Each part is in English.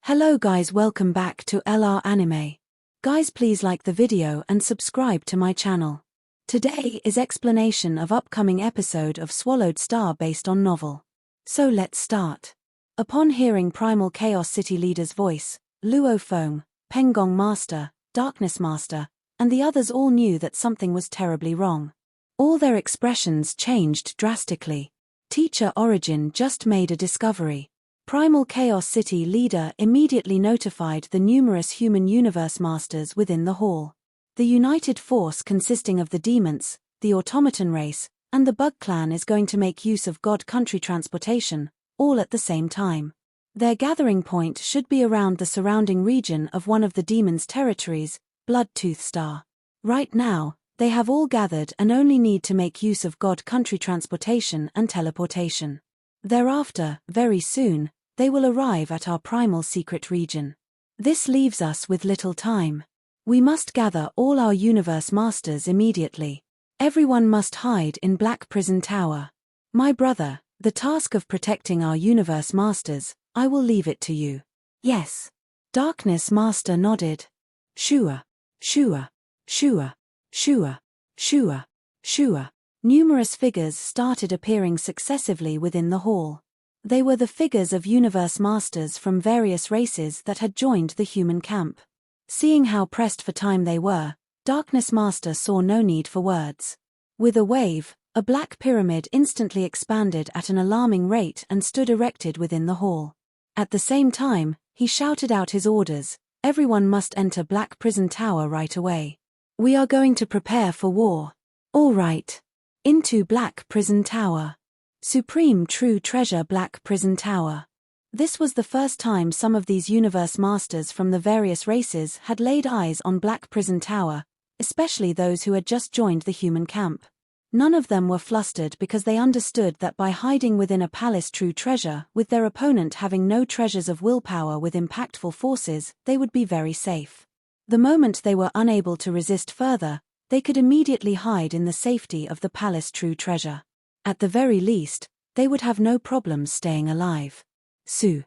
Hello guys, welcome back to LR Anime. Guys, please like the video and subscribe to my channel. Today is explanation of upcoming episode of Swallowed Star based on novel. So let's start. Upon hearing Primal Chaos City Leader's voice, Luo Feng, Penggong Master, Darkness Master, and the others all knew that something was terribly wrong. All their expressions changed drastically. Teacher Origin just made a discovery. Primal Chaos City Leader immediately notified the numerous human universe masters within the hall. The united force consisting of the demons, the automaton race, and the bug clan is going to make use of God Country transportation, all at the same time. Their gathering point should be around the surrounding region of one of the demons' territories, Bloodtooth Star. Right now, they have all gathered and only need to make use of God Country transportation and teleportation. Thereafter, very soon, they will arrive at our primal secret region. This leaves us with little time. We must gather all our universe masters immediately. Everyone must hide in Black Prison Tower. My brother, the task of protecting our universe masters, I will leave it to you. Yes. Darkness Master nodded. Shua, Shua, Shua, Shua, Shua, Shua. Numerous figures started appearing successively within the hall. They were the figures of universe masters from various races that had joined the human camp. Seeing how pressed for time they were, Darkness Master saw no need for words. With a wave, a black pyramid instantly expanded at an alarming rate and stood erected within the hall. At the same time, he shouted out his orders: everyone must enter Black Prison Tower right away. We are going to prepare for war. All right. Into Black Prison Tower. Supreme True Treasure Black Prison Tower. This was the first time some of these universe masters from the various races had laid eyes on Black Prison Tower, especially those who had just joined the human camp. None of them were flustered because they understood that by hiding within a palace true treasure, with their opponent having no treasures of willpower with impactful forces, they would be very safe. The moment they were unable to resist further, they could immediately hide in the safety of the palace true treasure. At the very least, they would have no problems staying alive. Su.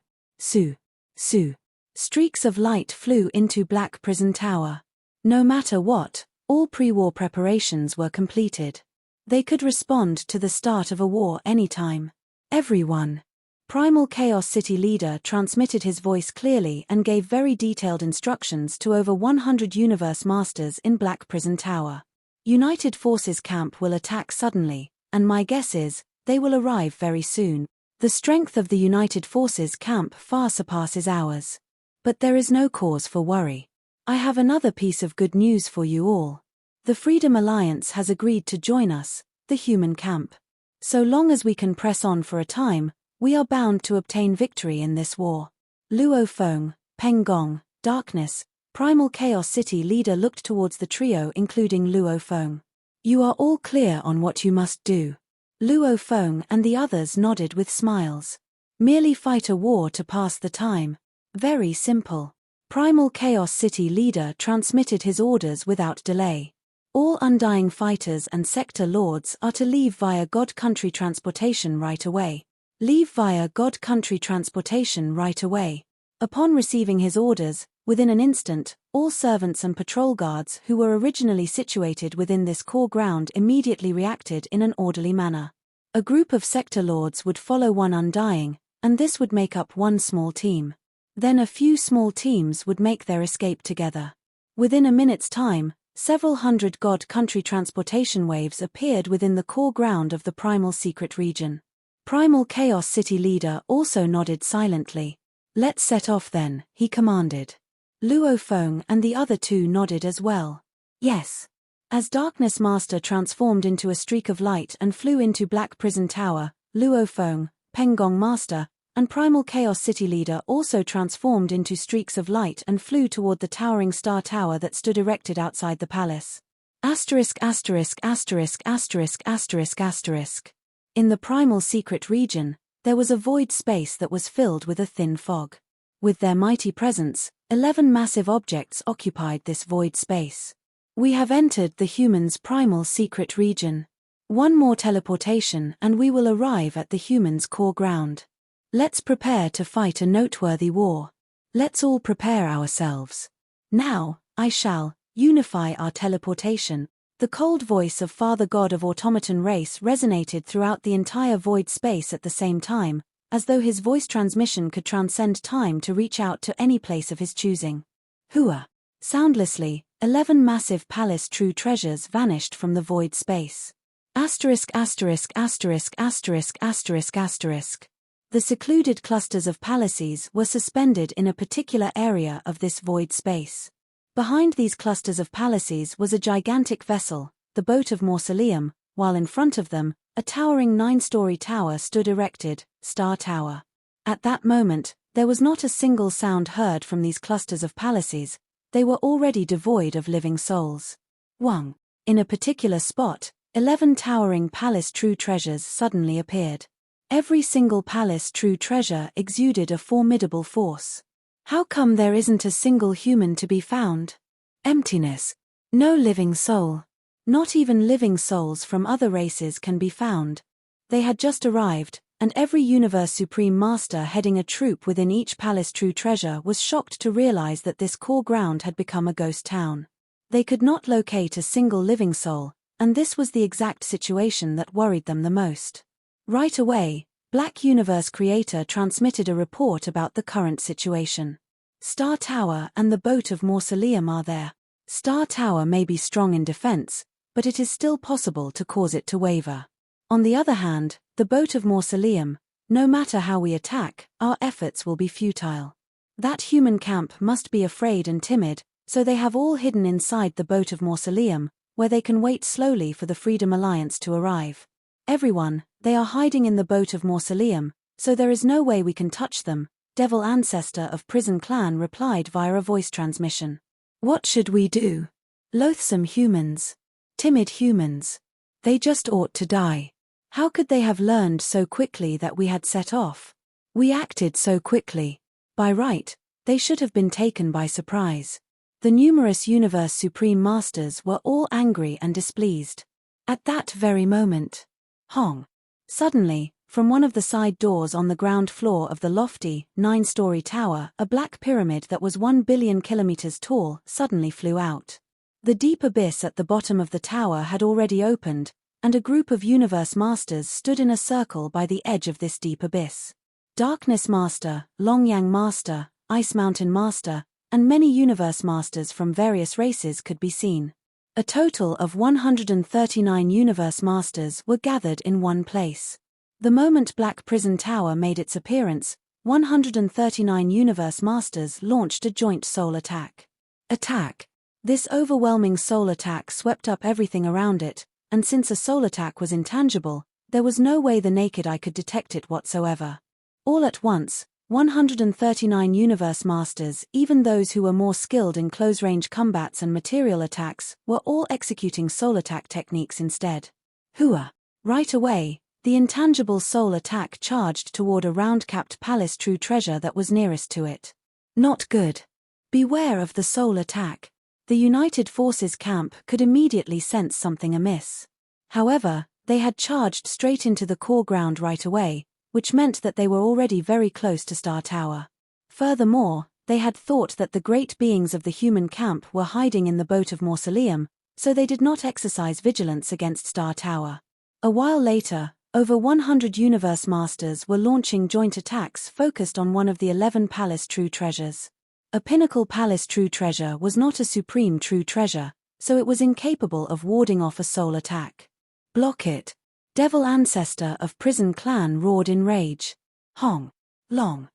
Streaks of light flew into Black Prison Tower. No matter what, all pre-war preparations were completed. They could respond to the start of a war anytime. Everyone. Primal Chaos City Leader transmitted his voice clearly and gave very detailed instructions to over 100 universe masters in Black Prison Tower. United Forces camp will attack suddenly, and my guess is, they will arrive very soon. The strength of the United Forces camp far surpasses ours. But there is no cause for worry. I have another piece of good news for you all. The Freedom Alliance has agreed to join us, the human camp. So long as we can press on for a time, we are bound to obtain victory in this war. Luo Feng, Penggong, Darkness, Primal Chaos City Leader looked towards the trio including Luo Feng. You are all clear on what you must do. Luo Feng and the others nodded with smiles. Merely fight a war to pass the time. Very simple. Primal Chaos City Leader transmitted his orders without delay. All Undying Fighters and Sector Lords are to leave via God Country transportation right away. Leave via God Country transportation right away. Upon receiving his orders, within an instant, all servants and patrol guards who were originally situated within this core ground immediately reacted in an orderly manner. A group of sector lords would follow one Undying, and this would make up one small team. Then a few small teams would make their escape together. Within a minute's time, several hundred God Country transportation waves appeared within the core ground of the Primal Secret region. Primal Chaos City Leader also nodded silently. Let's set off then, he commanded. Luo Feng and the other two nodded as well. Yes. As Darkness Master transformed into a streak of light and flew into Black Prison Tower, Luo Feng, Penggong Master, and Primal Chaos City Leader also transformed into streaks of light and flew toward the towering star tower that stood erected outside the palace. In the Primal Secret region, there was a void space that was filled with a thin fog. With their mighty presence, 11 massive objects occupied this void space. We have entered the humans' primal secret region. One more teleportation and we will arrive at the humans' core ground. Let's prepare to fight a noteworthy war. Let's all prepare ourselves. Now, I shall unify our teleportation. The cold voice of Father God of automaton race resonated throughout the entire void space at the same time, as though his voice transmission could transcend time to reach out to any place of his choosing. Hua! Soundlessly, 11 massive palace true treasures vanished from the void space. Asterisk asterisk asterisk asterisk asterisk asterisk. The secluded clusters of palaces were suspended in a particular area of this void space. Behind these clusters of palaces was a gigantic vessel, the boat of Mausoleum, while in front of them, a towering 9-story tower stood erected, Star Tower. At that moment, there was not a single sound heard from these clusters of palaces. They were already devoid of living souls. Wang. In a particular spot, 11 towering palace true treasures suddenly appeared. Every single palace true treasure exuded a formidable force. How come there isn't a single human to be found? Emptiness. No living soul. Not even living souls from other races can be found. They had just arrived, and every Universe Supreme Master heading a troop within each palace true treasure was shocked to realize that this core ground had become a ghost town. They could not locate a single living soul, and this was the exact situation that worried them the most. Right away, Black Universe Creator transmitted a report about the current situation. Star Tower and the boat of Mausoleum are there. Star Tower may be strong in defense, but it is still possible to cause it to waver. On the other hand, the boat of Mausoleum, no matter how we attack, our efforts will be futile. That human camp must be afraid and timid, so they have all hidden inside the boat of Mausoleum, where they can wait slowly for the Freedom Alliance to arrive. Everyone, they are hiding in the boat of Mausoleum, so there is no way we can touch them, Devil Ancestor of Prison Clan replied via a voice transmission. What should we do? Loathsome humans. Timid humans. They just ought to die. How could they have learned so quickly that we had set off? We acted so quickly. By right, they should have been taken by surprise. The numerous Universe Supreme Masters were all angry and displeased. At that very moment, Hong. Suddenly, from one of the side doors on the ground floor of the lofty, 9-story tower, a black pyramid that was 1 billion kilometers tall suddenly flew out. The deep abyss at the bottom of the tower had already opened, and a group of Universe Masters stood in a circle by the edge of this deep abyss. Darkness Master, Longyang Master, Ice Mountain Master, and many Universe Masters from various races could be seen. A total of 139 Universe Masters were gathered in one place. The moment Black Prison Tower made its appearance, 139 Universe Masters launched a joint soul attack. This overwhelming soul attack swept up everything around it, and since a soul attack was intangible, there was no way the naked eye could detect it whatsoever. All at once, 139 Universe Masters, even those who were more skilled in close-range combats and material attacks, were all executing soul attack techniques instead. Hua! Right away, the intangible soul attack charged toward a round-capped palace true treasure that was nearest to it. Not good. Beware of the soul attack. The United Forces camp could immediately sense something amiss. However, they had charged straight into the core ground right away, which meant that they were already very close to Star Tower. Furthermore, they had thought that the great beings of the human camp were hiding in the boat of Mausoleum, so they did not exercise vigilance against Star Tower. A while later, over 100 Universe Masters were launching joint attacks focused on one of the 11 Palace True Treasures. A Pinnacle Palace True Treasure was not a Supreme True Treasure, so it was incapable of warding off a soul attack. Block it! Devil Ancestor of Prison Clan roared in rage. Hong. Long.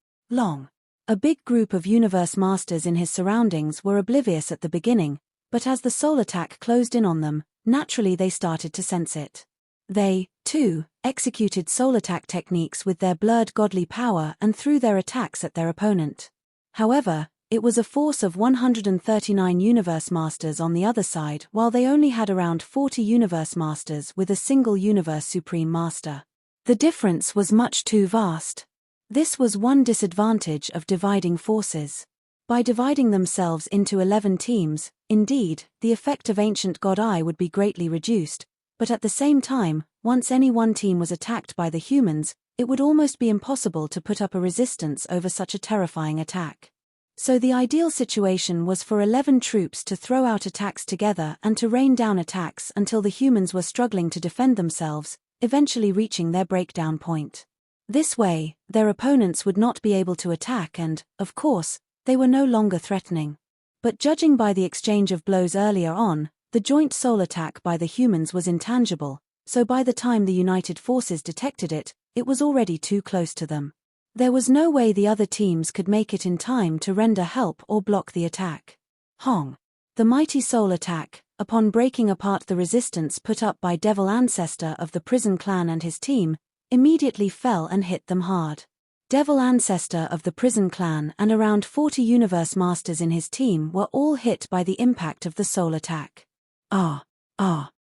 A big group of Universe Masters in his surroundings were oblivious at the beginning, but as the soul attack closed in on them, naturally they started to sense it. They, too, executed soul attack techniques with their blurred godly power and threw their attacks at their opponent. However, it was a force of 139 Universe Masters on the other side, while they only had around 40 Universe Masters with a single Universe Supreme Master. The difference was much too vast. This was one disadvantage of dividing forces. By dividing themselves into 11 teams, indeed, the effect of Ancient God Eye would be greatly reduced, but at the same time, once any one team was attacked by the humans, it would almost be impossible to put up a resistance over such a terrifying attack. So the ideal situation was for 11 troops to throw out attacks together and to rain down attacks until the humans were struggling to defend themselves, eventually reaching their breakdown point. This way, their opponents would not be able to attack and, of course, they were no longer threatening. But judging by the exchange of blows earlier on, the joint soul attack by the humans was intangible, so by the time the united forces detected it, it was already too close to them. There was no way the other teams could make it in time to render help or block the attack. Hong. The mighty soul attack, upon breaking apart the resistance put up by Devil Ancestor of the Prison Clan and his team, immediately fell and hit them hard. Devil Ancestor of the Prison Clan and around 40 Universe Masters in his team were all hit by the impact of the soul attack.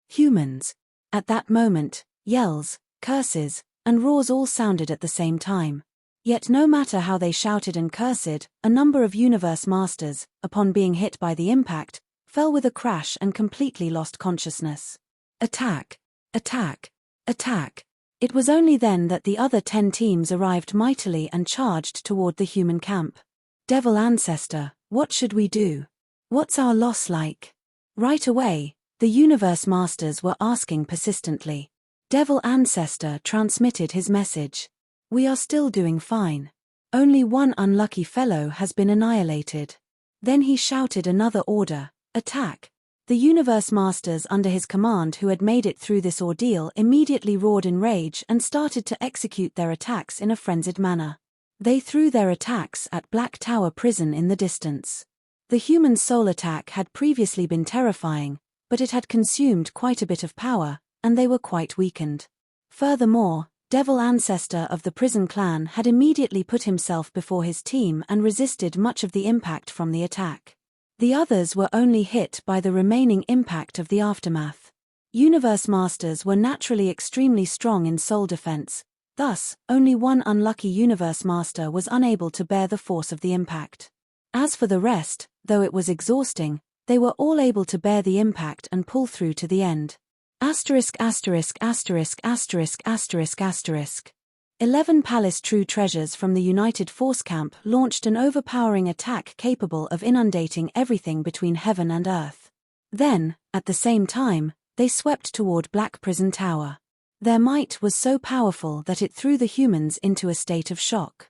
Humans. At that moment, yells, curses, and roars all sounded at the same time. Yet no matter how they shouted and cursed, a number of Universe Masters, upon being hit by the impact, fell with a crash and completely lost consciousness. Attack! Attack! Attack! It was only then that the other 10 teams arrived mightily and charged toward the human camp. Devil Ancestor, what should we do? What's our loss like? Right away, the Universe Masters were asking persistently. Devil Ancestor transmitted his message. We are still doing fine. Only one unlucky fellow has been annihilated. Then he shouted another order, attack. The Universe Masters under his command who had made it through this ordeal immediately roared in rage and started to execute their attacks in a frenzied manner. They threw their attacks at Black Tower Prison in the distance. The human soul attack had previously been terrifying, but it had consumed quite a bit of power, and they were quite weakened. Furthermore, Devil Ancestor of the Prison Clan had immediately put himself before his team and resisted much of the impact from the attack. The others were only hit by the remaining impact of the aftermath. Universe Masters were naturally extremely strong in soul defense, thus, only one unlucky Universe Master was unable to bear the force of the impact. As for the rest, though it was exhausting, they were all able to bear the impact and pull through to the end. 11 Palace True Treasures from the United Force Camp launched an overpowering attack capable of inundating everything between heaven and earth. Then, at the same time, they swept toward Black Prison Tower. Their might was so powerful that it threw the humans into a state of shock.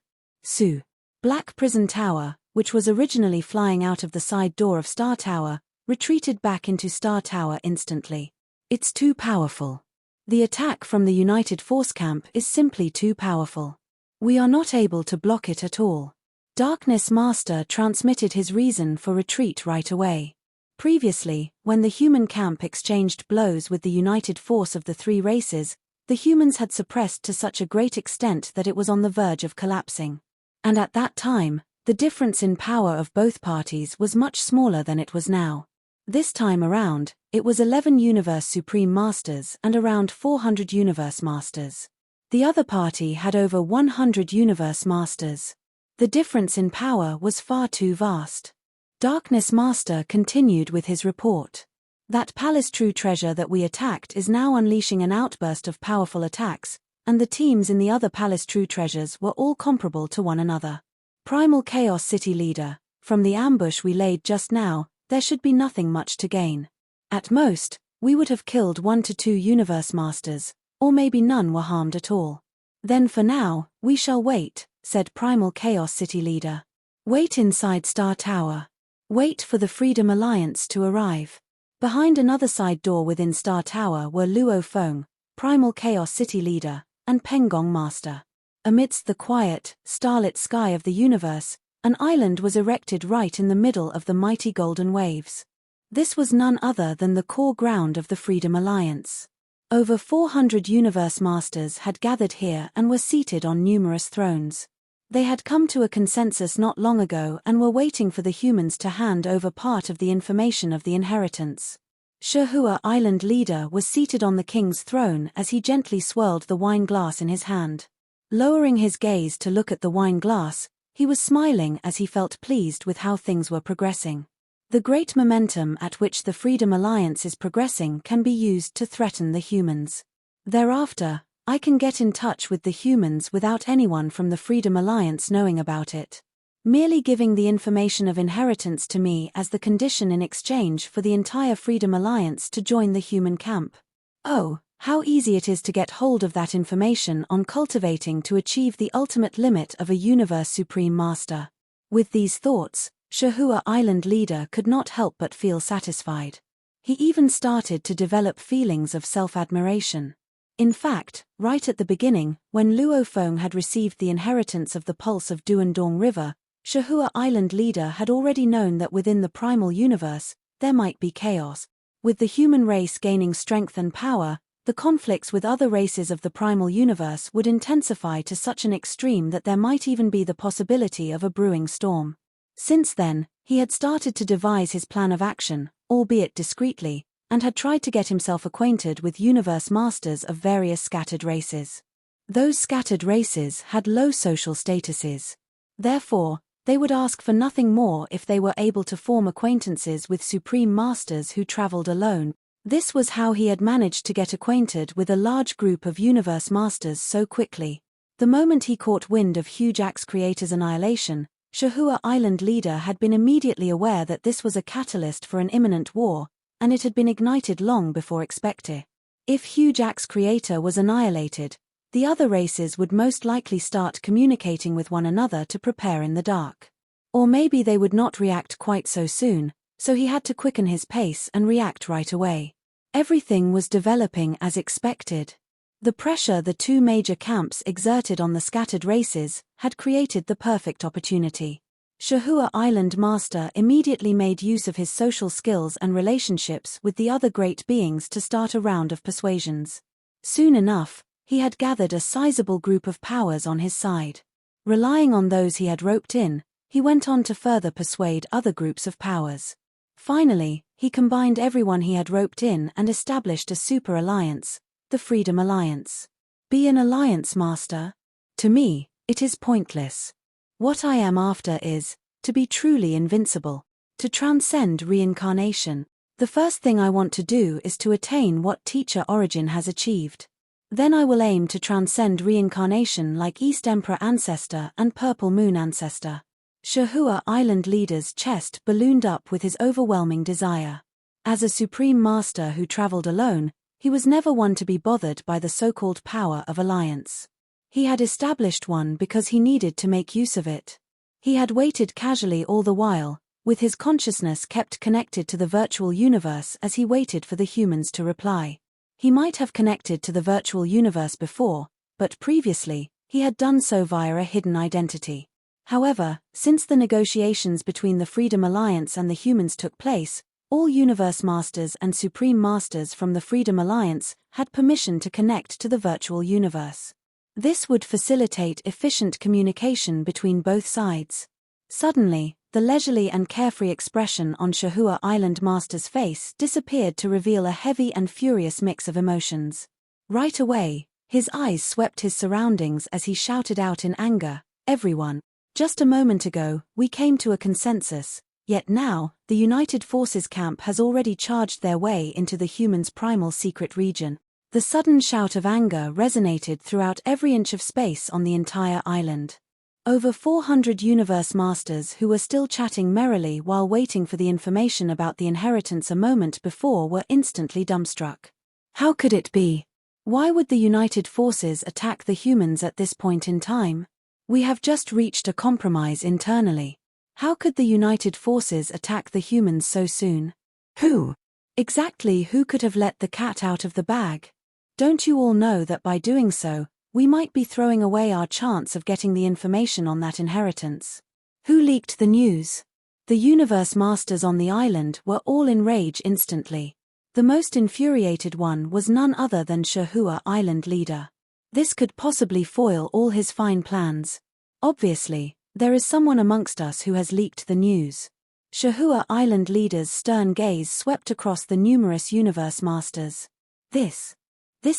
Black Prison Tower, which was originally flying out of the side door of Star Tower, retreated back into Star Tower instantly. It's too powerful. The attack from the United Force Camp is simply too powerful. We are not able to block it at all. Darkness Master transmitted his reason for retreat right away. Previously, when the human camp exchanged blows with the united force of the three races, the humans had suppressed to such a great extent that it was on the verge of collapsing. And at that time, the difference in power of both parties was much smaller than it was now. This time around, it was 11 Universe Supreme Masters and around 400 Universe Masters. The other party had over 100 Universe Masters. The difference in power was far too vast. Darkness Master continued with his report. That Palace True Treasure that we attacked is now unleashing an outburst of powerful attacks, and the teams in the other Palace True Treasures were all comparable to one another. Primal Chaos City Leader, from the ambush we laid just now, there should be nothing much to gain. At most, we would have killed 1 to 2 Universe Masters, or maybe none were harmed at all. Then for now, we shall wait, said Primal Chaos City Leader. Wait inside Star Tower. Wait for the Freedom Alliance to arrive. Behind another side door within Star Tower were Luo Feng, Primal Chaos City Leader, and Pengong Master. Amidst the quiet, starlit sky of the universe, an island was erected right in the middle of the mighty golden waves. This was none other than the core ground of the Freedom Alliance. Over 400 Universe Masters had gathered here and were seated on numerous thrones. They had come to a consensus not long ago and were waiting for the humans to hand over part of the information of the inheritance. Shihua Island Leader was seated on the king's throne as he gently swirled the wine glass in his hand. Lowering his gaze to look at the wine glass, he was smiling as he felt pleased with how things were progressing. The great momentum at which the Freedom Alliance is progressing can be used to threaten the humans. Thereafter, I can get in touch with the humans without anyone from the Freedom Alliance knowing about it. merely giving the information of inheritance to me as the condition in exchange for the entire Freedom Alliance to join the human camp. Oh, how easy it is to get hold of that information on cultivating to achieve the ultimate limit of a universe supreme master. With these thoughts, Shahua Island leader could not help but feel satisfied. He even started to develop feelings of self-admiration. In fact, right at the beginning, when Luo Feng had received the inheritance of the pulse of Duandong River, Shahua Island leader had already known that within the primal universe, there might be chaos. With the human race gaining strength and power, the conflicts with other races of the primal universe would intensify to such an extreme that there might even be the possibility of a brewing storm. Since then, he had started to devise his plan of action, albeit discreetly, and had tried to get himself acquainted with universe masters of various scattered races. Those scattered races had low social statuses. Therefore, they would ask for nothing more if they were able to form acquaintances with supreme masters who traveled alone. This was how he had managed to get acquainted with a large group of universe masters so quickly. The moment he caught wind of Huge Axe Creator's annihilation, Shahua Island leader had been immediately aware that this was a catalyst for an imminent war, and it had been ignited long before expected. If Huge Axe Creator was annihilated, the other races would most likely start communicating with one another to prepare in the dark. Or maybe they would not react quite so soon, so he had to quicken his pace and react right away. Everything was developing as expected. The pressure the two major camps exerted on the scattered races had created the perfect opportunity. Shahua Island Master immediately made use of his social skills and relationships with the other great beings to start a round of persuasions. Soon enough, he had gathered a sizable group of powers on his side. Relying on those he had roped in, he went on to further persuade other groups of powers. Finally, he combined everyone he had roped in and established a super alliance, the Freedom Alliance. Be an alliance master? To me, it is pointless. What I am after is, to be truly invincible, to transcend reincarnation. The first thing I want to do is to attain what Teacher Origin has achieved. Then I will aim to transcend reincarnation like East Emperor Ancestor and Purple Moon Ancestor. Shahua Island leader's chest ballooned up with his overwhelming desire. As a supreme master who traveled alone, he was never one to be bothered by the so-called power of alliance. He had established one because he needed to make use of it. He had waited casually all the while, with his consciousness kept connected to the virtual universe as he waited for the humans to reply. He might have connected to the virtual universe before, but previously, he had done so via a hidden identity. However, since the negotiations between the Freedom Alliance and the humans took place, all Universe Masters and Supreme Masters from the Freedom Alliance had permission to connect to the virtual universe. This would facilitate efficient communication between both sides. Suddenly, the leisurely and carefree expression on Shahua Island Master's face disappeared to reveal a heavy and furious mix of emotions. Right away, his eyes swept his surroundings as he shouted out in anger, "Everyone! Just a moment ago, we came to a consensus. Yet now, the United Forces camp has already charged their way into the humans' primal secret region." The sudden shout of anger resonated throughout every inch of space on the entire island. Over 400 Universe Masters who were still chatting merrily while waiting for the information about the inheritance a moment before were instantly dumbstruck. How could it be? Why would the United Forces attack the humans at this point in time? We have just reached a compromise internally. How could the United Forces attack the humans so soon? Who? Exactly who could have let the cat out of the bag? Don't you all know that by doing so, we might be throwing away our chance of getting the information on that inheritance? Who leaked the news? The Universe Masters on the island were all in rage instantly. The most infuriated one was none other than Shahua Island leader. This could possibly foil all his fine plans. Obviously, there is someone amongst us who has leaked the news. Shahua Island leader's stern gaze swept across the numerous Universe Masters. This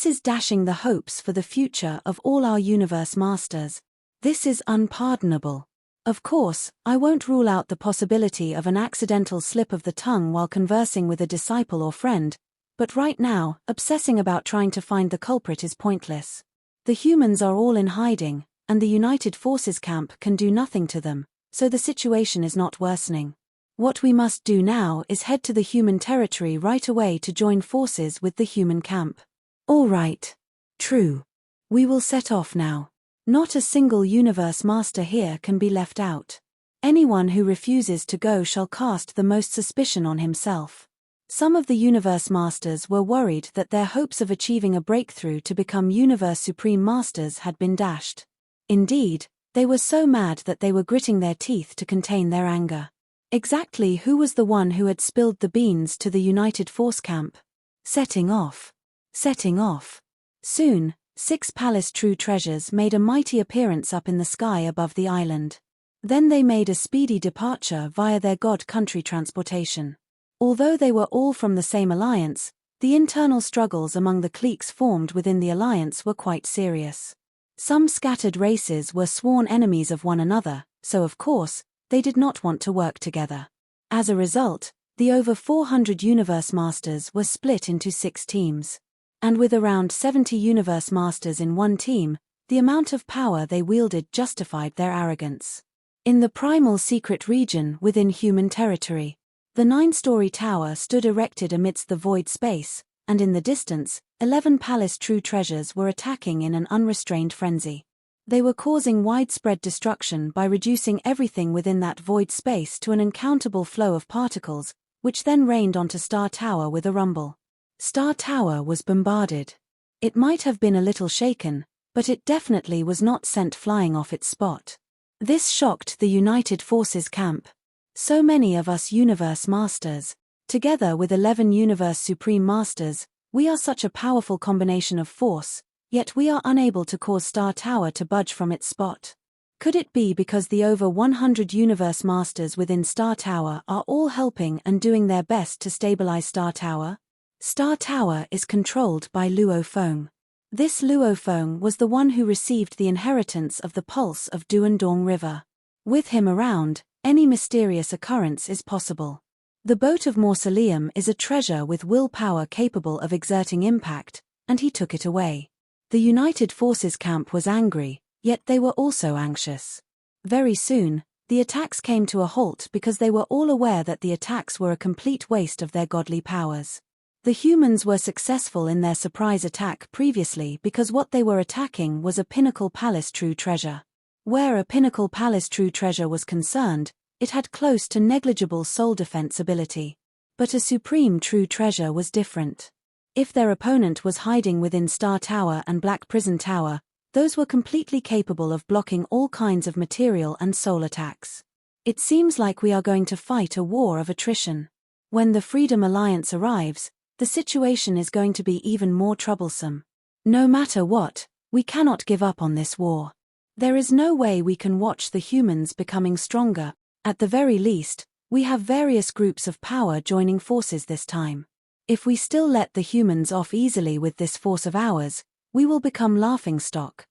is dashing the hopes for the future of all our Universe Masters. This is unpardonable. Of course, I won't rule out the possibility of an accidental slip of the tongue while conversing with a disciple or friend, but right now, obsessing about trying to find the culprit is pointless. The humans are all in hiding, and the United Forces camp can do nothing to them, so the situation is not worsening. What we must do now is head to the human territory right away to join forces with the human camp. All right. True. We will set off now. Not a single universe master here can be left out. Anyone who refuses to go shall cast the most suspicion on himself. Some of the universe masters were worried that their hopes of achieving a breakthrough to become universe supreme masters had been dashed. Indeed, they were so mad that they were gritting their teeth to contain their anger. Exactly who was the one who had spilled the beans to the United Force camp? Setting off. Setting off. Soon, 6 palace true treasures made a mighty appearance up in the sky above the island. Then they made a speedy departure via their god country transportation. Although they were all from the same alliance, the internal struggles among the cliques formed within the alliance were quite serious. Some scattered races were sworn enemies of one another, so of course, they did not want to work together. As a result, the over 400 universe masters were split into 6 teams. And with around 70 universe masters in one team, the amount of power they wielded justified their arrogance. In the primal secret region within human territory, the 9-story tower stood erected amidst the void space, and in the distance, 11 palace true treasures were attacking in an unrestrained frenzy. They were causing widespread destruction by reducing everything within that void space to an uncountable flow of particles, which then rained onto Star Tower with a rumble. Star Tower was bombarded. It might have been a little shaken, but it definitely was not sent flying off its spot. This shocked the United Forces camp. So many of us universe masters, together with 11 universe supreme masters, we are such a powerful combination of force, yet we are unable to cause Star Tower to budge from its spot. Could it be because the over 100 universe masters within Star Tower are all helping and doing their best to stabilize Star Tower? Star Tower is controlled by Luo Feng. This Luo Feng was the one who received the inheritance of the pulse of Duandong River. With him around, any mysterious occurrence is possible. The boat of Mausoleum is a treasure with willpower capable of exerting impact, and he took it away. The United Forces camp was angry, yet they were also anxious. Very soon, the attacks came to a halt because they were all aware that the attacks were a complete waste of their godly powers. The humans were successful in their surprise attack previously because what they were attacking was a pinnacle palace true treasure. Where a pinnacle palace true treasure was concerned, it had close to negligible soul defense ability. But a supreme true treasure was different. If their opponent was hiding within Star Tower and Black Prison Tower, those were completely capable of blocking all kinds of material and soul attacks. It seems like we are going to fight a war of attrition. When the Freedom Alliance arrives, the situation is going to be even more troublesome. No matter what, we cannot give up on this war. There is no way we can watch the humans becoming stronger. At the very least, we have various groups of power joining forces this time. If we still let the humans off easily with this force of ours, we will become laughingstock.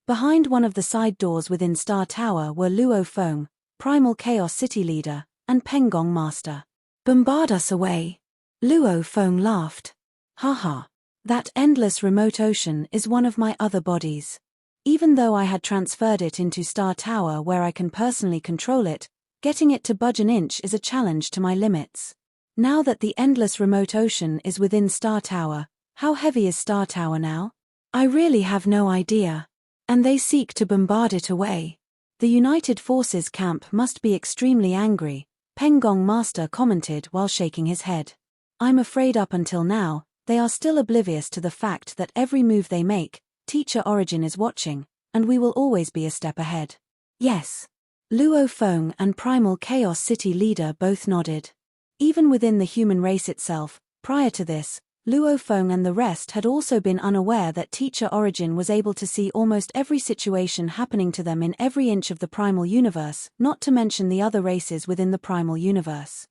Behind one of the side doors within Star Tower were Luo Feng, Primal Chaos City Leader, and Pengong Master. Bombard us away. Luo Feng laughed. Haha. That endless remote ocean is one of my other bodies. Even though I had transferred it into Star Tower where I can personally control it, getting it to budge an inch is a challenge to my limits. Now that the endless remote ocean is within Star Tower, how heavy is Star Tower now? I really have no idea. And they seek to bombard it away. The United Forces camp must be extremely angry, Pengong Master commented while shaking his head. I'm afraid up until now, they are still oblivious to the fact that every move they make, Teacher Origin is watching, and we will always be a step ahead. Yes. Luo Feng and Primal Chaos City Leader both nodded. Even within the human race itself, prior to this, Luo Feng and the rest had also been unaware that Teacher Origin was able to see almost every situation happening to them in every inch of the primal universe, not to mention the other races within the primal universe.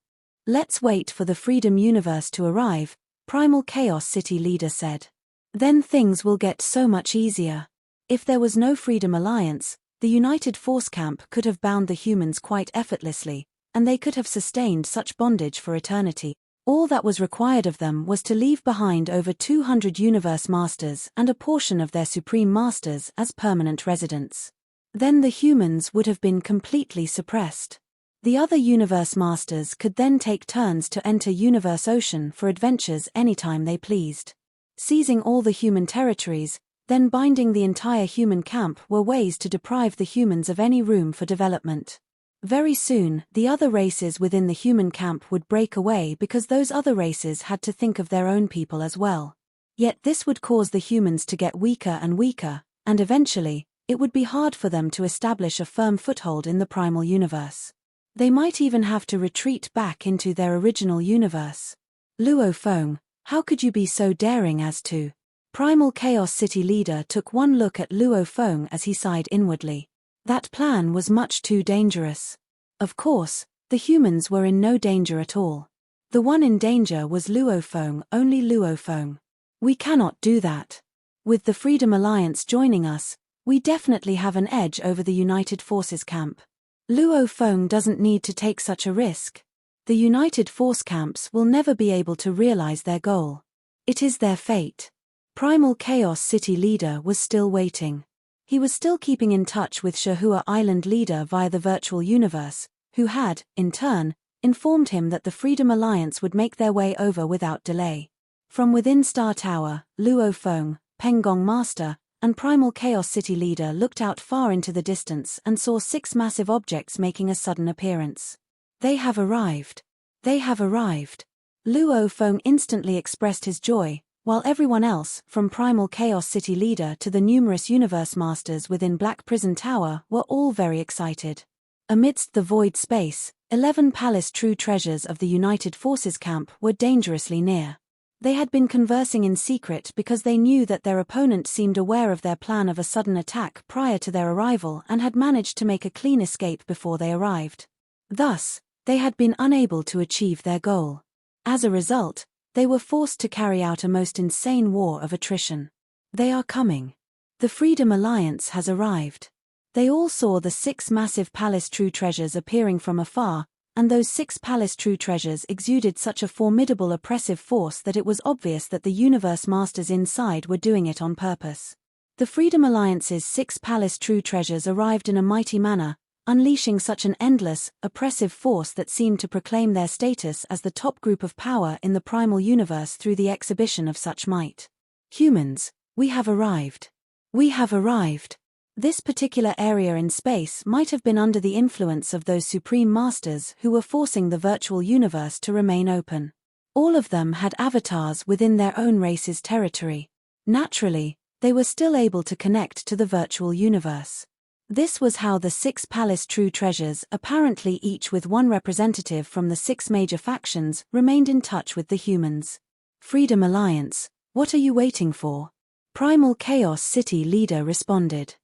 Let's wait for the Freedom Universe to arrive, Primal Chaos City Leader said. Then things will get so much easier. If there was no Freedom Alliance, the United Force Camp could have bound the humans quite effortlessly, and they could have sustained such bondage for eternity. All that was required of them was to leave behind over 200 Universe Masters and a portion of their Supreme Masters as permanent residents. Then the humans would have been completely suppressed. The other universe masters could then take turns to enter Universe Ocean for adventures anytime they pleased. Seizing all the human territories, then binding the entire human camp were ways to deprive the humans of any room for development. Very soon, the other races within the human camp would break away because those other races had to think of their own people as well. Yet this would cause the humans to get weaker and weaker, and eventually, it would be hard for them to establish a firm foothold in the primal universe. They might even have to retreat back into their original universe. Luo Feng, how could you be so daring as to? Primal Chaos City leader took one look at Luo Feng as he sighed inwardly. That plan was much too dangerous. Of course, the humans were in no danger at all. The one in danger was Luo Feng, only Luo Feng. We cannot do that. With the Freedom Alliance joining us, we definitely have an edge over the United Forces camp. Luo Feng doesn't need to take such a risk. The United Force camps will never be able to realize their goal. It is their fate. Primal Chaos City leader was still waiting. He was still keeping in touch with Shahua Island leader via the virtual universe, who had, in turn, informed him that the Freedom Alliance would make their way over without delay. From within Star Tower, Luo Feng, Pengong Master, and Primal Chaos City leader looked out far into the distance and saw 6 massive objects making a sudden appearance. They have arrived. They have arrived. Luo Feng instantly expressed his joy, while everyone else, from Primal Chaos City leader to the numerous universe masters within Black Prison Tower, were all very excited. Amidst the void space, 11 palace true treasures of the United Forces camp were dangerously near. They had been conversing in secret because they knew that their opponent seemed aware of their plan of a sudden attack prior to their arrival and had managed to make a clean escape before they arrived. Thus, they had been unable to achieve their goal. As a result, they were forced to carry out a most insane war of attrition. They are coming. The Freedom Alliance has arrived. They all saw the 6 massive palace true treasures appearing from afar, and those 6 palace true treasures exuded such a formidable oppressive force that it was obvious that the universe masters inside were doing it on purpose. The Freedom Alliance's 6 palace true treasures arrived in a mighty manner, unleashing such an endless, oppressive force that seemed to proclaim their status as the top group of power in the primal universe through the exhibition of such might. Humans, we have arrived. We have arrived. This particular area in space might have been under the influence of those supreme masters who were forcing the virtual universe to remain open. All of them had avatars within their own race's territory. Naturally, they were still able to connect to the virtual universe. This was how the 6 palace true treasures, apparently each with one representative from the 6 major factions, remained in touch with the humans. Freedom Alliance, what are you waiting for? Primal Chaos City leader responded.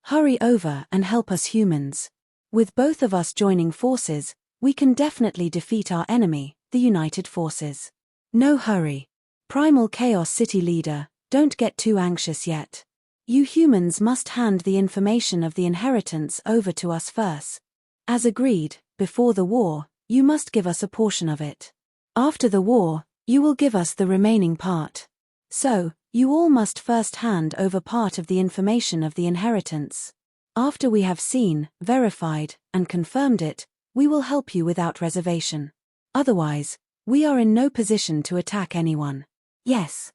Hurry over and help us humans. With both of us joining forces, we can definitely defeat our enemy, the United Forces. No hurry. Primal Chaos City leader, don't get too anxious yet. You humans must hand the information of the inheritance over to us first. As agreed, before the war, you must give us a portion of it. After the war, you will give us the remaining part. So, you all must first hand over part of the information of the inheritance. After we have seen, verified, and confirmed it, we will help you without reservation. Otherwise, we are in no position to attack anyone. Yes.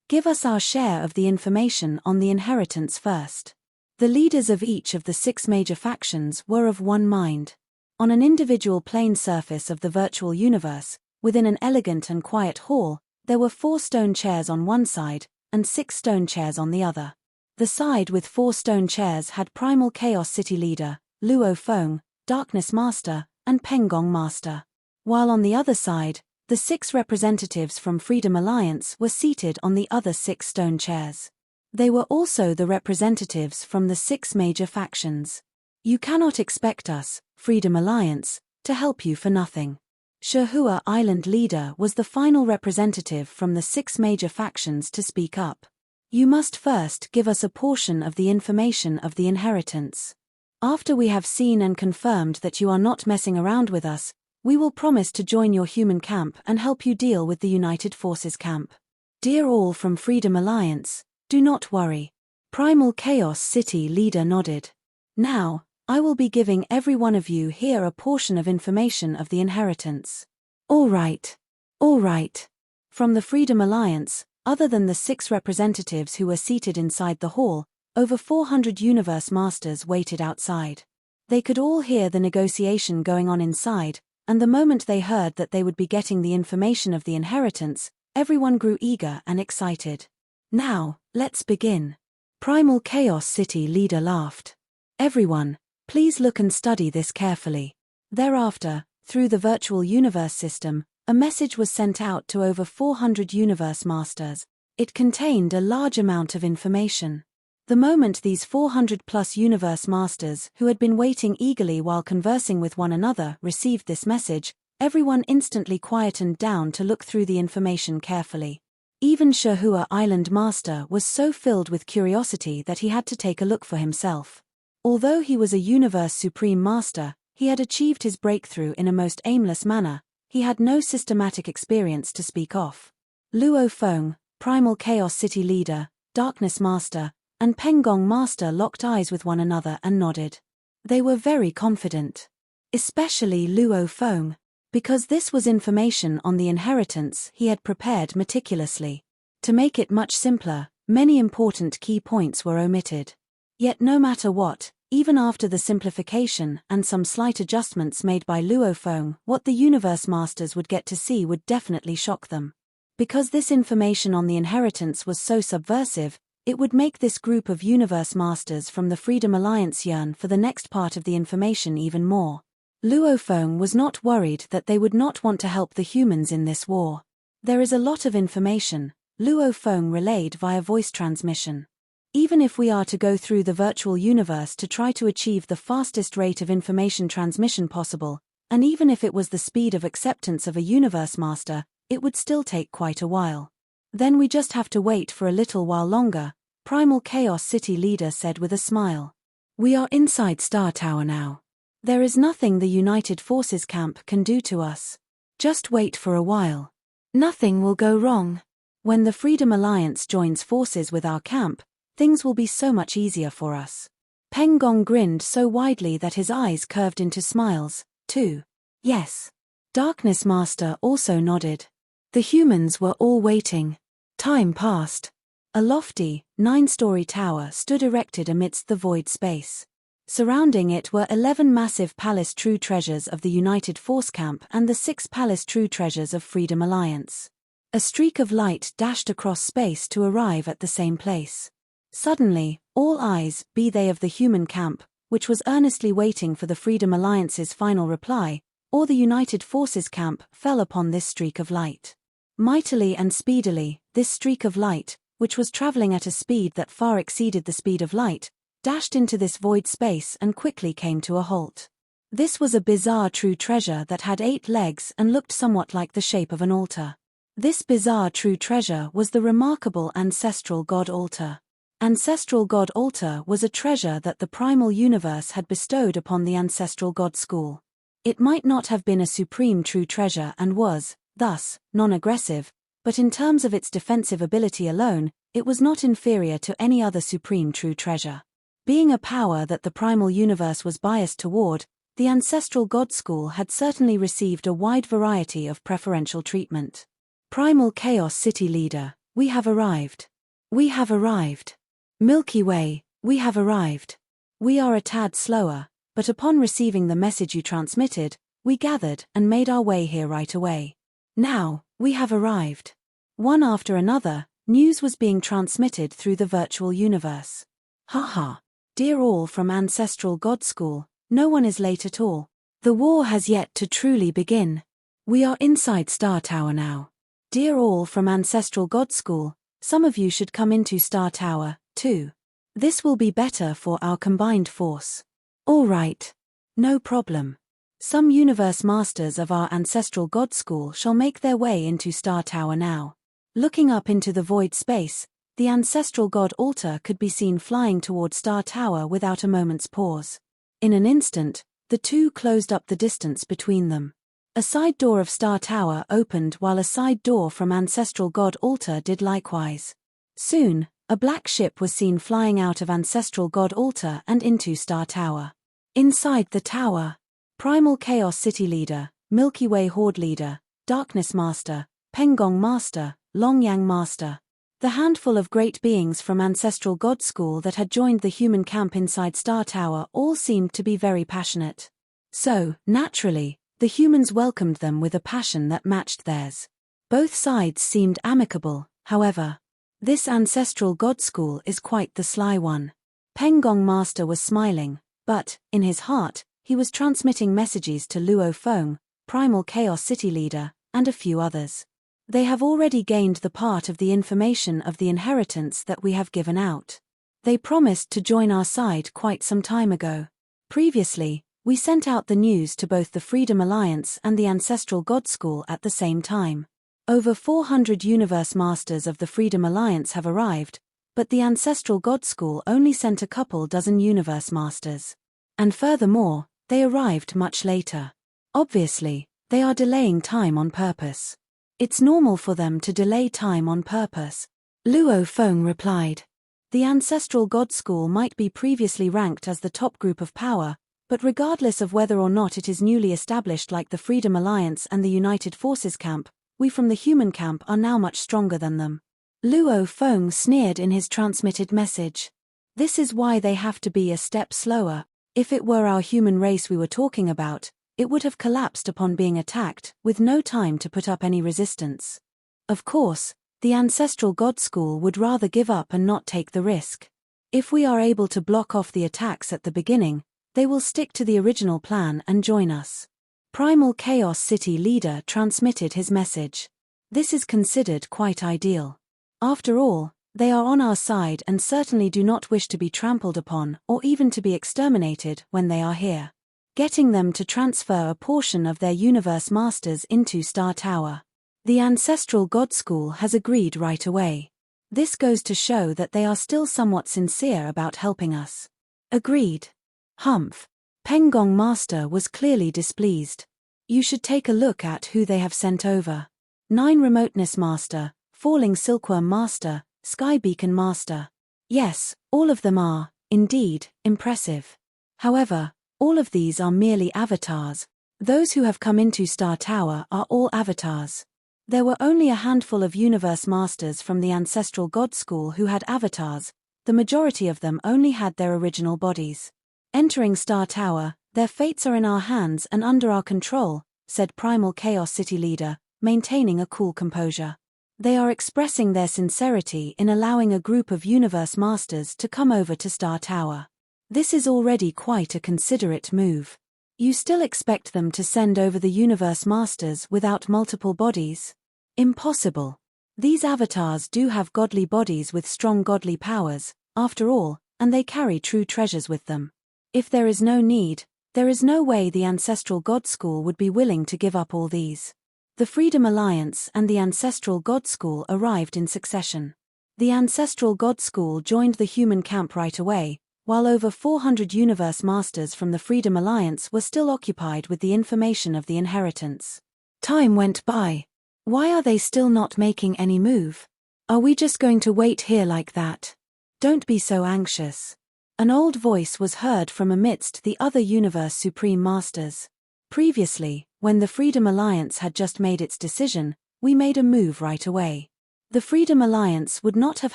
Give us our share of the information on the inheritance first. The leaders of each of the 6 major factions were of one mind. On an individual plane surface of the virtual universe, within an elegant and quiet hall, there were 4 stone chairs on one side, and 6 stone chairs on the other. The side with 4 stone chairs had Primal Chaos City leader, Luo Feng, Darkness Master, and Pengong Master. While on the other side, the 6 representatives from Freedom Alliance were seated on the other 6 stone chairs. They were also the representatives from the 6 major factions. You cannot expect us, Freedom Alliance, to help you for nothing. Shahua Island leader was the final representative from the 6 major factions to speak up. You must first give us a portion of the information of the inheritance. After we have seen and confirmed that you are not messing around with us, we will promise to join your human camp and help you deal with the United Forces camp. Dear all from Freedom Alliance, do not worry. Primal Chaos City leader nodded. Now, I will be giving every one of you here a portion of information of the inheritance. All right. All right. From the Freedom Alliance, other than the 6 representatives who were seated inside the hall, over 400 Universe Masters waited outside. They could all hear the negotiation going on inside, and the moment they heard that they would be getting the information of the inheritance, everyone grew eager and excited. Now, let's begin. Primal Chaos City leader laughed. Everyone, please look and study this carefully. Thereafter, through the virtual universe system, a message was sent out to over 400 Universe Masters. It contained a large amount of information. The moment these 400+ Universe Masters, who had been waiting eagerly while conversing with one another, received this message, everyone instantly quietened down to look through the information carefully. Even Shahua Island Master was so filled with curiosity that he had to take a look for himself. Although he was a Universe Supreme Master, he had achieved his breakthrough in a most aimless manner. He had no systematic experience to speak of. Luo Feng, Primal Chaos City leader, Darkness Master, and Pengong Master locked eyes with one another and nodded. They were very confident. Especially Luo Feng, because this was information on the inheritance he had prepared meticulously. To make it much simpler, many important key points were omitted. Yet no matter what, even after the simplification and some slight adjustments made by Luo Feng, what the Universe Masters would get to see would definitely shock them. Because this information on the inheritance was so subversive, it would make this group of Universe Masters from the Freedom Alliance yearn for the next part of the information even more. Luo Feng was not worried that they would not want to help the humans in this war. There is a lot of information, Luo Feng relayed via voice transmission. Even if we are to go through the virtual universe to try to achieve the fastest rate of information transmission possible, and even if it was the speed of acceptance of a Universe Master, it would still take quite a while. Then we just have to wait for a little while longer, Primal Chaos City leader said with a smile. We are inside Star Tower now. There is nothing the United Forces camp can do to us. Just wait for a while. Nothing will go wrong. When the Freedom Alliance joins forces with our camp, things will be so much easier for us. Peng Gong grinned so widely that his eyes curved into smiles, too. Yes. Darkness Master also nodded. The humans were all waiting. Time passed. A lofty, 9-story tower stood erected amidst the void space. Surrounding it were 11 massive Palace True Treasures of the United Force Camp and the 6 Palace True Treasures of Freedom Alliance. A streak of light dashed across space to arrive at the same place. Suddenly, all eyes, be they of the human camp, which was earnestly waiting for the Freedom Alliance's final reply, or the United Forces camp, fell upon this streak of light. Mightily and speedily, this streak of light, which was traveling at a speed that far exceeded the speed of light, dashed into this void space and quickly came to a halt. This was a bizarre true treasure that had 8 legs and looked somewhat like the shape of an altar. This bizarre true treasure was the remarkable Ancestral God Altar. Ancestral God Altar was a treasure that the primal universe had bestowed upon the Ancestral God School. It might not have been a supreme true treasure and was, thus, non-aggressive, but in terms of its defensive ability alone, it was not inferior to any other supreme true treasure. Being a power that the primal universe was biased toward, the Ancestral God School had certainly received a wide variety of preferential treatment. Primal Chaos City leader, we have arrived. We have arrived. Milky Way, we have arrived. We are a tad slower, but upon receiving the message you transmitted, we gathered and made our way here right away. Now, we have arrived. One after another, news was being transmitted through the virtual universe. Haha. Dear all from Ancestral God School, no one is late at all. The war has yet to truly begin. We are inside Star Tower now. Dear all from Ancestral God School, some of you should come into Star Tower, too. This will be better for our combined force. All right. No problem. Some Universe Masters of our Ancestral God School shall make their way into Star Tower now. Looking up into the void space, the Ancestral God Altar could be seen flying toward Star Tower without a moment's pause. In an instant, the two closed up the distance between them. A side door of Star Tower opened while a side door from Ancestral God Altar did likewise. Soon, A black ship was seen flying out of Ancestral God Altar and into Star Tower. Inside the tower, Primal Chaos City Leader, Milky Way Horde Leader, Darkness Master, Pengong Master, Longyang Master. The handful of great beings from Ancestral God School that had joined the human camp inside Star Tower all seemed to be very passionate. So, naturally, the humans welcomed them with a passion that matched theirs. Both sides seemed amicable, however. This Ancestral God School is quite the sly one. Pengong Master was smiling, but, in his heart, he was transmitting messages to Luo Feng, Primal Chaos City Leader, and a few others. They have already gained the part of the information of the inheritance that we have given out. They promised to join our side quite some time ago. Previously, we sent out the news to both the Freedom Alliance and the Ancestral God School at the same time. Over 400 Universe Masters of the Freedom Alliance have arrived, but the Ancestral God School only sent a couple dozen Universe Masters. And furthermore, they arrived much later. Obviously, they are delaying time on purpose. It's normal for them to delay time on purpose. Luo Feng replied. The Ancestral God School might be previously ranked as the top group of power, but regardless of whether or not it is newly established like the Freedom Alliance and the United Forces camp, we from the human camp are now much stronger than them. Luo Feng sneered in his transmitted message. This is why they have to be a step slower. If it were our human race we were talking about, it would have collapsed upon being attacked, with no time to put up any resistance. Of course, the Ancestral God School would rather give up and not take the risk. If we are able to block off the attacks at the beginning, they will stick to the original plan and join us. Primal Chaos City Leader transmitted his message. This is considered quite ideal. After all, they are on our side and certainly do not wish to be trampled upon or even to be exterminated when they are here. Getting them to transfer a portion of their Universe Masters into Star Tower. The Ancestral God School has agreed right away. This goes to show that they are still somewhat sincere about helping us. Agreed. Humph. Pengong Master was clearly displeased. You should take a look at who they have sent over. 9 Remoteness Master, Falling Silkworm Master, Sky Beacon Master. Yes, all of them are, indeed, impressive. However, all of these are merely avatars. Those who have come into Star Tower are all avatars. There were only a handful of Universe Masters from the Ancestral God School who had avatars. The majority of them only had their original bodies. Entering Star Tower, their fates are in our hands and under our control, said Primal Chaos City Leader, maintaining a cool composure. They are expressing their sincerity in allowing a group of Universe Masters to come over to Star Tower. This is already quite a considerate move. You still expect them to send over the Universe Masters without multiple bodies? Impossible. These avatars do have godly bodies with strong godly powers, after all, and they carry true treasures with them. If there is no need, there is no way the Ancestral God School would be willing to give up all these. The Freedom Alliance and the Ancestral God School arrived in succession. The Ancestral God School joined the human camp right away, while over 400 Universe Masters from the Freedom Alliance were still occupied with the information of the inheritance. Time went by. Why are they still not making any move? Are we just going to wait here like that? Don't be so anxious. An old voice was heard from amidst the other Universe Supreme Masters. Previously, when the Freedom Alliance had just made its decision, we made a move right away. The Freedom Alliance would not have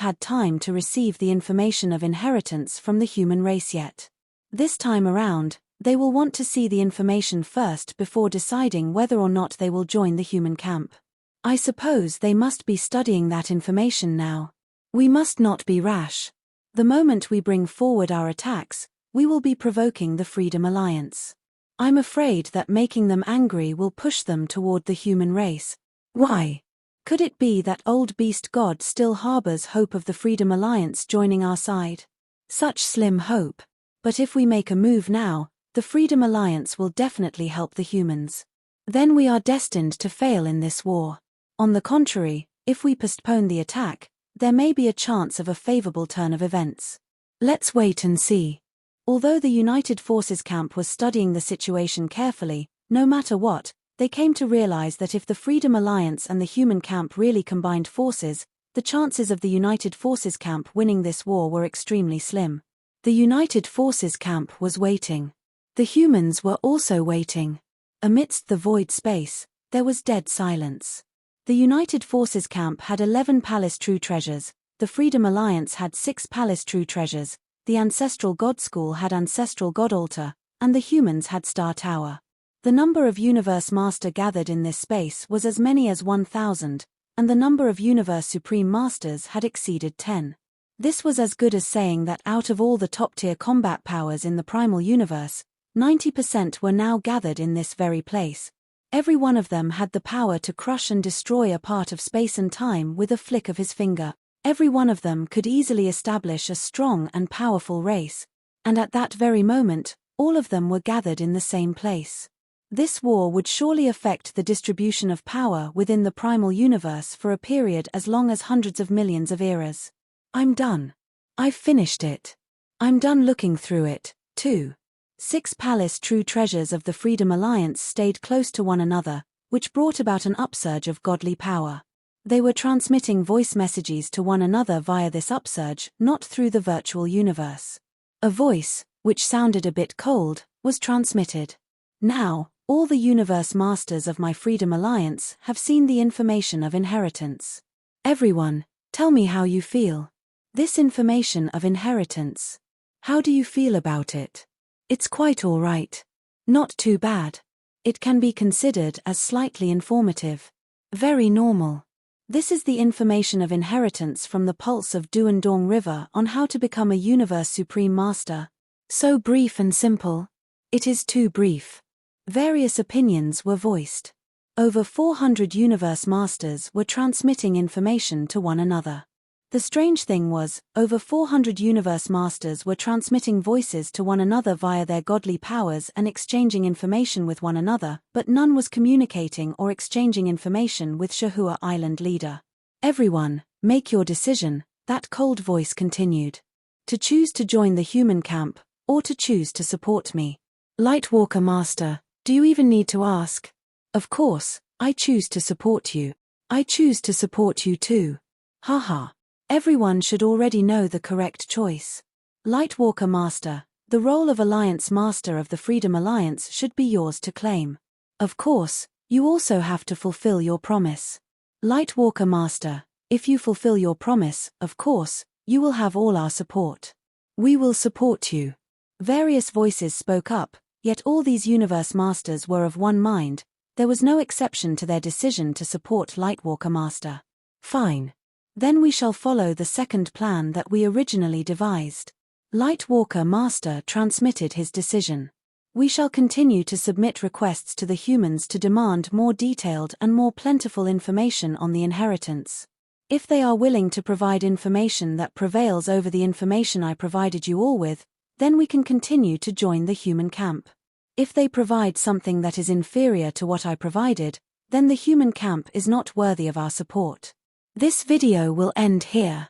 had time to receive the information of inheritance from the human race yet. This time around, they will want to see the information first before deciding whether or not they will join the human camp. I suppose they must be studying that information now. We must not be rash. The moment we bring forward our attacks, we will be provoking the Freedom Alliance. I'm afraid that making them angry will push them toward the human race. Why? Could it be that old beast god still harbors hope of the Freedom Alliance joining our side? Such slim hope. But if we make a move now, the Freedom Alliance will definitely help the humans. Then we are destined to fail in this war. On the contrary, if we postpone the attack, there may be a chance of a favorable turn of events. Let's wait and see. Although the United Forces camp was studying the situation carefully, no matter what, they came to realize that if the Freedom Alliance and the human camp really combined forces, the chances of the United Forces camp winning this war were extremely slim. The United Forces camp was waiting. The humans were also waiting. Amidst the void space, there was dead silence. The United Forces camp had 11 palace true treasures, the Freedom Alliance had 6 palace true treasures, the Ancestral God School had Ancestral God Altar, and the humans had Star Tower. The number of Universe Master gathered in this space was as many as 1,000, and the number of Universe Supreme Masters had exceeded 10. This was as good as saying that out of all the top-tier combat powers in the primal universe, 90% were now gathered in this very place. Every one of them had the power to crush and destroy a part of space and time with a flick of his finger. Every one of them could easily establish a strong and powerful race. And at that very moment, all of them were gathered in the same place. This war would surely affect the distribution of power within the primal universe for a period as long as hundreds of millions of eras. I'm done. I've finished it. I'm done looking through it, too. 6 palace true treasures of the Freedom Alliance stayed close to one another, which brought about an upsurge of godly power. They were transmitting voice messages to one another via this upsurge, not through the virtual universe. A voice, which sounded a bit cold, was transmitted. Now, all the universe masters of my Freedom Alliance have seen the information of inheritance. Everyone, tell me how you feel. This information of inheritance. How do you feel about it? It's quite all right. Not too bad. It can be considered as slightly informative. Very normal. This is the information of inheritance from the pulse of Duandong River on how to become a Universe Supreme Master. So brief and simple. It is too brief. Various opinions were voiced. Over 400 Universe Masters were transmitting information to one another. The strange thing was, over 400 Universe Masters were transmitting voices to one another via their godly powers and exchanging information with one another, but none was communicating or exchanging information with Shahua Island leader. Everyone, make your decision, that cold voice continued. To choose to join the human camp, or to choose to support me. Lightwalker Master, do you even need to ask? Of course, I choose to support you. I choose to support you too. Haha. Everyone should already know the correct choice. Lightwalker Master, the role of Alliance Master of the Freedom Alliance should be yours to claim. Of course, you also have to fulfill your promise. Lightwalker Master, if you fulfill your promise, of course, you will have all our support. We will support you. Various voices spoke up, yet all these Universe Masters were of one mind. There was no exception to their decision to support Lightwalker Master. Fine. Then we shall follow the second plan that we originally devised. Lightwalker Master transmitted his decision. We shall continue to submit requests to the humans to demand more detailed and more plentiful information on the inheritance. If they are willing to provide information that prevails over the information I provided you all with, then we can continue to join the human camp. If they provide something that is inferior to what I provided, then the human camp is not worthy of our support. This video will end here.